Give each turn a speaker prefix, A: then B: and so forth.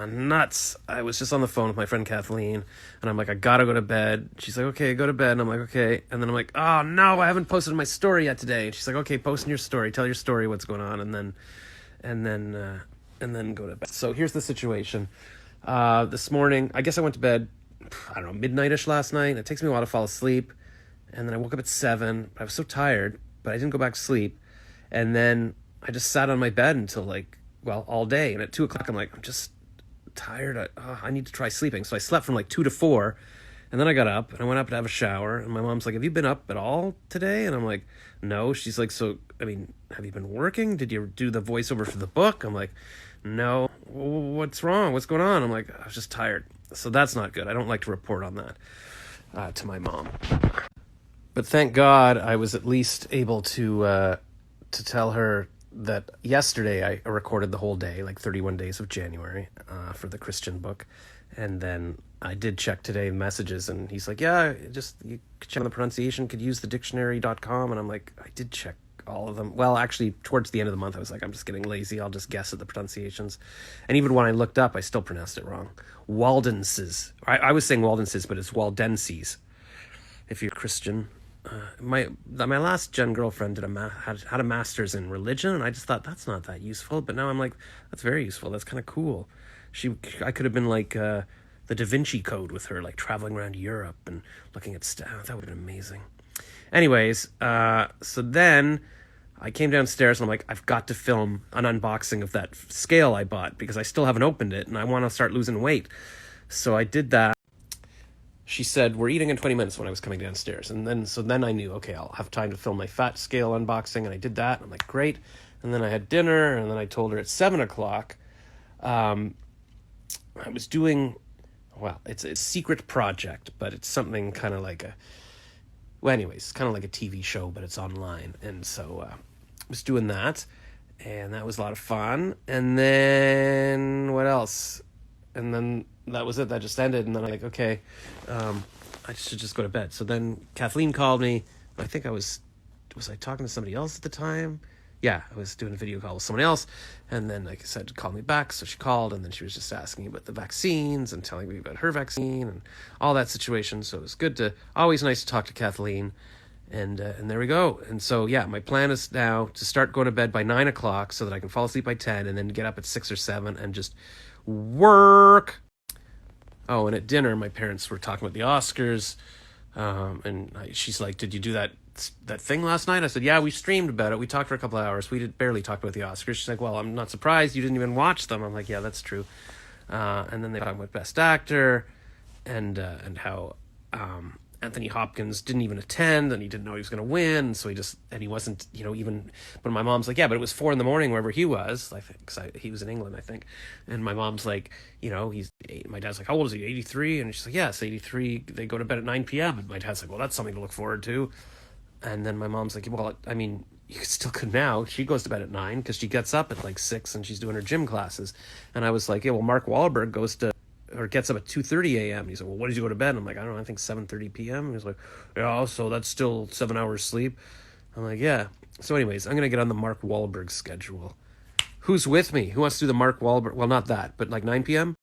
A: nuts. I was just on the phone with my friend Kathleen, and I'm like, I gotta go to bed. She's like, okay, go to bed. And I'm like, okay. And then I'm like, oh no, I haven't posted my story yet today. And she's like, okay, post in your story, tell your story, what's going on, and then go to bed. So here's the situation. This morning, I guess I went to bed, I don't know, midnight-ish last night. It takes me a while to fall asleep. And then I woke up at 7. I was so tired, but I didn't go back to sleep. And then I just sat on my bed until all day. And at 2 o'clock, I'm like, I'm just tired. I need to try sleeping. So I slept from 2 to 4. And then I got up and I went up to have a shower. And my mom's like, have you been up at all today? And I'm like, no. She's like, so, have you been working? Did you do the voiceover for the book? I'm like, no. What's wrong? What's going on? I'm like, I was just tired. So that's not good. I don't like to report on that to my mom. But thank God I was at least able to tell her that yesterday I recorded the whole day, 31 days of January, for the Christian book. And then I did check today messages, and he's like, yeah, just you could check on the pronunciation, could use the dictionary.com. And I'm like, I did check all of them. Well, actually, towards the end of the month, I was like, I'm just getting lazy. I'll just guess at the pronunciations. And even when I looked up, I still pronounced it wrong. Waldenses. I was saying Waldenses, but it's Waldenses, if you're Christian. My last gen girlfriend had a master's in religion, and I just thought that's not that useful. But now I'm like, that's very useful. That's kind of cool. I could have been like the Da Vinci Code with her, traveling around Europe and looking at stuff. That would have been amazing. Anyways, so then I came downstairs and I'm like, I've got to film an unboxing of that scale I bought because I still haven't opened it and I want to start losing weight. So I did that. She said, we're eating in 20 minutes when I was coming downstairs. And then I knew, okay, I'll have time to film my fat scale unboxing. And I did that. I'm like, great. And then I had dinner. And then I told her at 7 o'clock, I was doing, it's a secret project, but it's something kind of like kind of like a TV show, but it's online. And so I was doing that. And that was a lot of fun. And then what else? And then that was it. That just ended. And then I'm like, okay, I should just go to bed. So then Kathleen called me. I think was I talking to somebody else at the time? Yeah, I was doing a video call with someone else. And then, like I said, call me back. So she called, and then she was just asking me about the vaccines and telling me about her vaccine and all that situation. So it was always nice to talk to Kathleen. And there we go. And so, yeah, my plan is now to start going to bed by 9 o'clock so that I can fall asleep by 10 and then get up at 6 or 7 and just work. Oh, and at dinner, my parents were talking about the Oscars. She's like, did you do that thing last night? I said, yeah, we streamed about it. We talked for a couple of hours. We barely talked about the Oscars. She's like, well, I'm not surprised you didn't even watch them. I'm like, yeah, that's true. And then they talked about Best Actor and how Anthony Hopkins didn't even attend, and he didn't know he was going to win. So he wasn't, even. But my mom's like, yeah, but it was 4 a.m. wherever he was. I think 'cause he was in England, I think. And my mom's like, my dad's like, how old is he? 83? And she's like, yes, 83. They go to bed at 9 p.m. And my dad's like, well, that's something to look forward to. And then my mom's like, well, you still could now. She goes to bed at 9 because she gets up at 6 and she's doing her gym classes. And I was like, yeah, well, Mark Wahlberg gets up at 2:30 a.m. He said, well, what did you go to bed? And I'm like, I don't know, I think 7:30 p.m. And he's like, yeah, so that's still 7 hours sleep. I'm like, yeah. So anyways, I'm going to get on the Mark Wahlberg schedule. Who's with me? Who wants to do the Mark Wahlberg? Well, not that, but 9 p.m.?